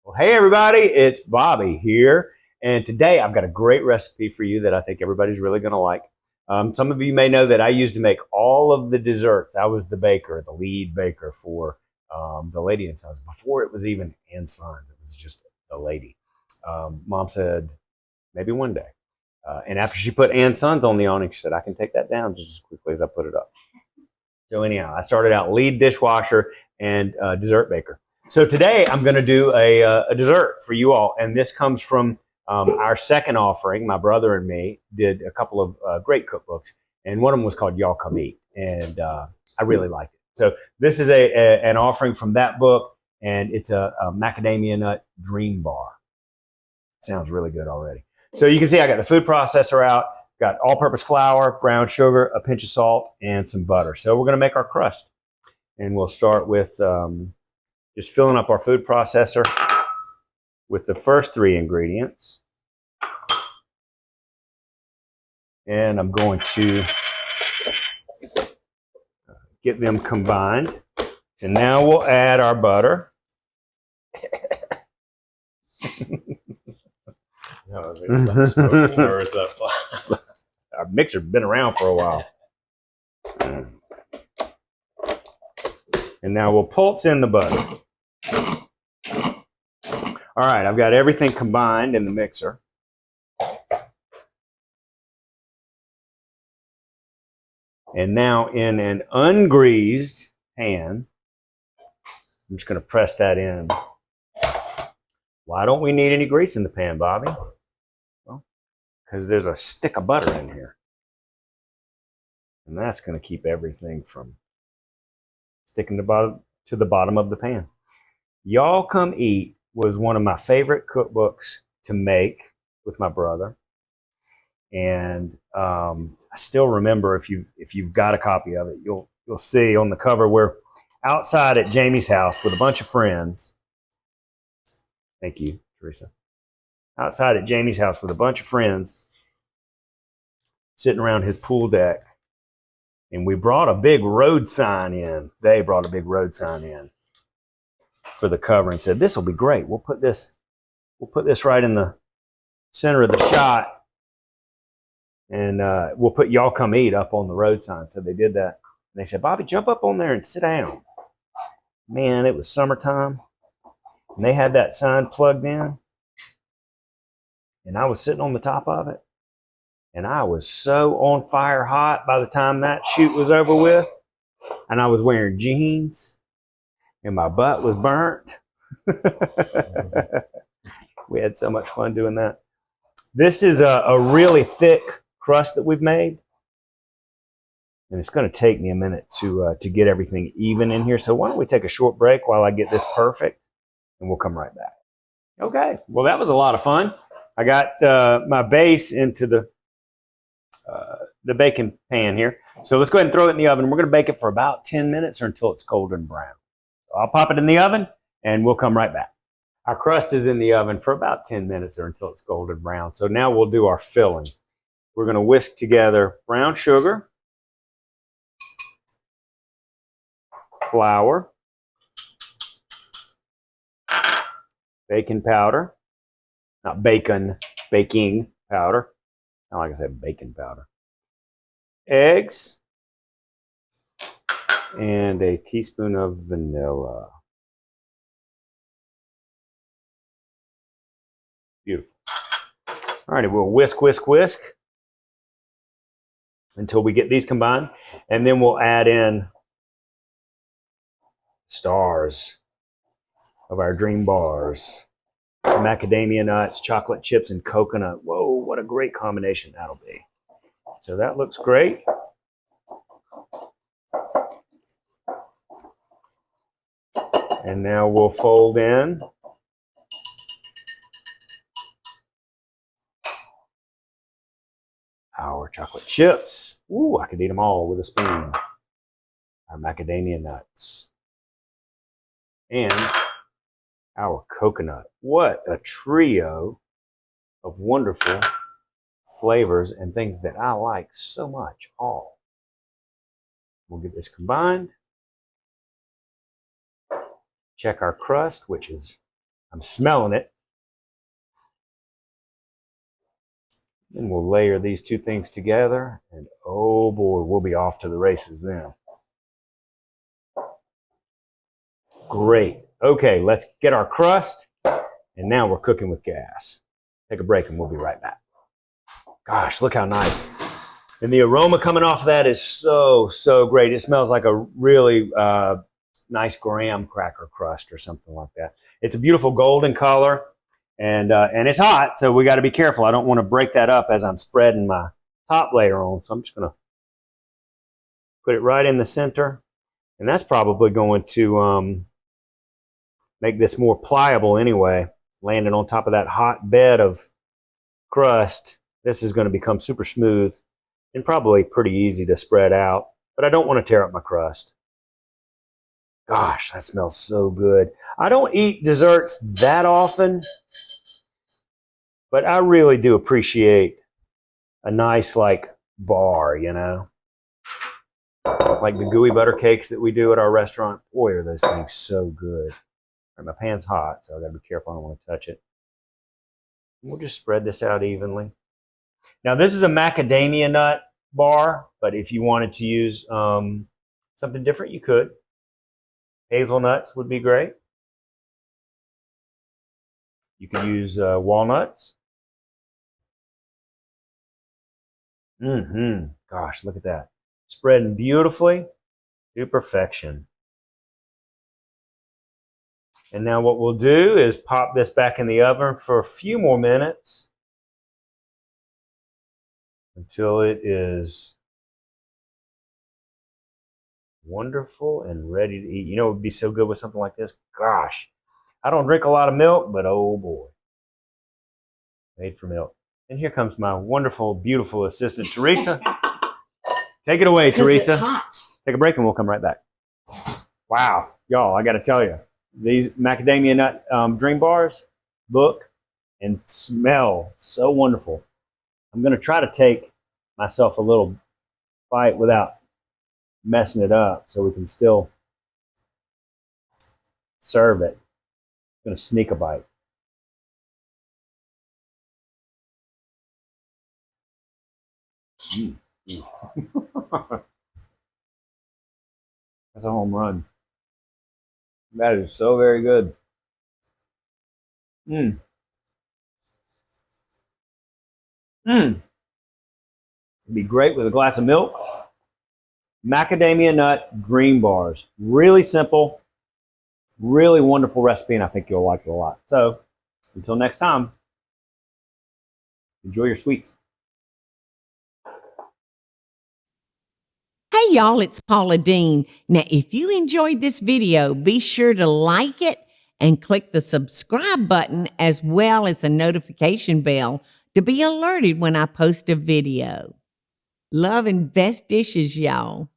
Well, hey everybody, it's Bobby here, and today I've got a great recipe for you that I think everybody's really going to like. Some of you may know that I used to make all of the desserts. I was the baker, the lead baker for the Lady and Sons. Before it was even and Sons, it was just the Lady. Mom said, maybe one day. And after she put and Sons on the awning, she said, I can take that down just as quickly as I put it up. So anyhow, I started out lead dishwasher and dessert baker. So today I'm going to do a dessert for you all, and this comes from our second offering. My brother and me did a couple of great cookbooks, and one of them was called Y'all Come Eat, and I really liked it. So this is an offering from that book, and it's a macadamia nut dream bar. Sounds really good already. So you can see I got the food processor out, got all-purpose flour, brown sugar, a pinch of salt, and some butter. So we're going to make our crust, and we'll start with just filling up our food processor with the first three ingredients. And I'm going to get them combined. And now we'll add our butter. No, is that smoking or is that Our mixer's been around for a while. And now we'll pulse in the butter. All right, I've got everything combined in the mixer. And now in an ungreased pan, I'm just going to press that in. Why don't we need any grease in the pan, Bobby? Well, because there's a stick of butter in here. And that's going to keep everything from sticking to the bottom of the pan. Y'all Come Eat was one of my favorite cookbooks to make with my brother. And I still remember, if you've got a copy of it, you'll see on the cover we're outside at Jamie's house with a bunch of friends. Thank you, Teresa. Outside at Jamie's house with a bunch of friends sitting around his pool deck. And we brought a big road sign in. They brought a big road sign in for the cover and said, this will be great. We'll put this right in the center of the shot. And we'll put Y'all Come Eat up on the road sign. So they did that. And they said, Bobby, jump up on there and sit down. Man, it was summertime. And they had that sign plugged in. And I was sitting on the top of it. And I was so on fire hot by the time that shoot was over with. And I was wearing jeans. And my butt was burnt. We had so much fun doing that. This is a really thick crust that we've made. And it's going to take me a minute to get everything even in here. So why don't we take a short break while I get this perfect. And we'll come right back. Okay, well that was a lot of fun. I got my base into the baking pan here. So let's go ahead and throw it in the oven. We're going to bake it for about 10 minutes or until it's golden brown. So I'll pop it in the oven and we'll come right back. Our crust is in the oven for about 10 minutes or until it's golden brown. So now we'll do our filling. We're going to whisk together brown sugar, flour, baking powder, not bacon, baking powder. Not like I said, baking powder. Eggs, and a teaspoon of vanilla. Beautiful. All righty, we'll whisk, whisk, whisk until we get these combined. And then we'll add in stars of our dream bars. Macadamia nuts, chocolate chips, and coconut. Whoa, what a great combination that'll be. So that looks great. And now we'll fold in our chocolate chips. Ooh, I could eat them all with a spoon. Our macadamia nuts. And our coconut. What a trio of wonderful flavors and things that I like so much all. We'll get this combined. Check our crust, which is I'm smelling it. And we'll layer these two things together, and oh boy, we'll be off to the races then. Great. Okay, let's get our crust, and now we're cooking with gas. Take a break, and we'll be right back. Gosh, look how nice. And the aroma coming off of that is so, so great. It smells like a really nice graham cracker crust or something like that. It's a beautiful golden color. And it's hot, so we got to be careful. I don't want to break that up as I'm spreading my top layer on. So I'm just going to put it right in the center. And that's probably going to make this more pliable anyway. Landing on top of that hot bed of crust, this is going to become super smooth and probably pretty easy to spread out. But I don't want to tear up my crust. Gosh, that smells so good. I don't eat desserts that often, but I really do appreciate a nice, like, bar, you know? Like the gooey butter cakes that we do at our restaurant. Boy, are those things so good. All right, my pan's hot, so I gotta be careful. I don't want to touch it. We'll just spread this out evenly. Now, this is a macadamia nut bar, but if you wanted to use something different, you could. Hazelnuts would be great. You could use walnuts. Gosh, look at that. Spreading beautifully to perfection. And now what we'll do is pop this back in the oven for a few more minutes until it is wonderful and ready to eat. You know what would be so good with something like this? Gosh, I don't drink a lot of milk, but oh boy. Made for milk. And here comes my wonderful, beautiful assistant, Teresa. Take it away, Teresa. It's hot. Take a break and we'll come right back. Wow, y'all, I got to tell you, these macadamia nut dream bars look and smell so wonderful. I'm going to try to take myself a little bite without messing it up so we can still serve it. I'm going to sneak a bite. That's a home run. That is so very good. It'd be great with a glass of milk. Macadamia nut dream bars. Really simple, really wonderful recipe, and I think you'll like it a lot. So, until next time, enjoy your sweets. Hey y'all, it's Paula Deen. Now, if you enjoyed this video, be sure to like it and click the subscribe button as well as the notification bell to be alerted when I post a video. Love and best dishes, y'all.